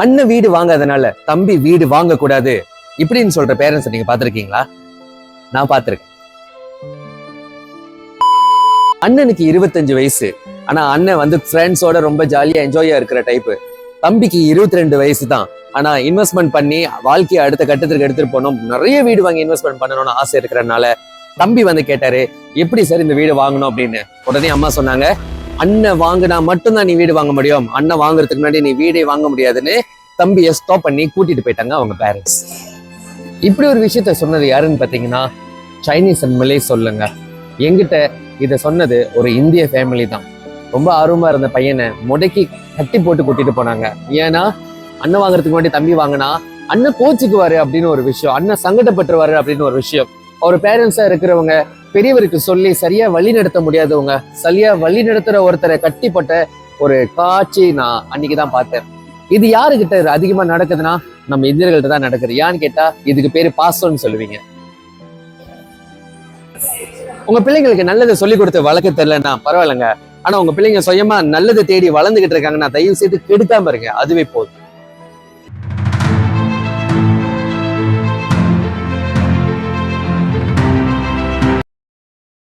அண்ணன் வீடு வாங்காதனால தம்பி வீடு வாங்க கூடாது இப்படின்னு சொல்ற பேரண்ட்ஸ் நீங்க பாத்திருக்கீங்களா? நான் பாத்திருக்கேன். அண்ணனுக்கு 25 வயசு, ஆனா அண்ணன் வந்து ஃப்ரெண்ட்ஸோட ரொம்ப ஜாலியா என்ஜாயா இருக்கிற டைப்பு. தம்பிக்கு 22 வயசு தான், ஆனா இன்வெஸ்ட்மெண்ட் பண்ணி வாழ்க்கையை அடுத்த கட்டத்துக்கு எடுத்துட்டு போனோம், நிறைய வீடு வாங்கி இன்வெஸ்ட்மெண்ட் பண்ணணும்னு ஆசை இருக்கிறதுனால தம்பி வந்து கேட்டாரு, எப்படி சார் இந்த வீடு வாங்கணும் அப்படின்னு. உடனே அம்மா சொன்னாங்க, அண்ணன் வாங்கினா மட்டும்தான் நீ வீடு வாங்க முடியும், அண்ணன் வாங்குறதுக்கு முன்னாடி நீ வீடே வாங்க முடியாதுன்னு தம்பியை ஸ்டாப் பண்ணி கூட்டிட்டு போயிட்டாங்க அவங்க பேரண்ட்ஸ். இப்படி ஒரு விஷயத்த சொன்னது யாருன்னு பாத்தீங்கன்னா சைனீஸ் அண்ட் மலே சொல்லுங்க. எங்கிட்ட இதை சொன்னது ஒரு இந்திய ஃபேமிலி தான். ரொம்ப ஆர்வமா இருந்த பையனை முடக்கி கட்டி போட்டு கூட்டிட்டு போனாங்க. ஏன்னா அண்ணன் வாங்குறதுக்கு முன்னாடி தம்பி வாங்கினா அண்ணன் கோச்சுக்குவாரு அப்படின்னு ஒரு விஷயம், அண்ணன் சங்கடப்பட்டுருவாரு அப்படின்னு ஒரு விஷயம். ஒரு பேரண்ட்ஸா இருக்கிறவங்க பெரியவருக்கு சொல்லி சரியா வழி நடத்த முடியாதவங்க சரியா வழி நடத்துற ஒருத்தரை கட்டி போட்ட ஒரு காட்சி நான் அன்னைக்குதான் பார்த்தேன். இது யாருக்கிட்ட அதிகமா நடக்குதுன்னா நம்ம இந்தியர்கள்ட்ட தான் நடக்குது. ஏன்னு கேட்டா இதுக்கு பேரு பாசம்னு சொல்லுவீங்க. உங்க பிள்ளைங்களுக்கு நல்லதை சொல்லி கொடுத்து வளர்க்க தெரியலன்னா பரவாயில்லைங்க, ஆனா உங்க பிள்ளைங்க சுயமா நல்லதை தேடி வளர்ந்துகிட்டு இருக்காங்கன்னா தயவு செய்து கெடுக்காம இருங்க, அதுவே போதும்.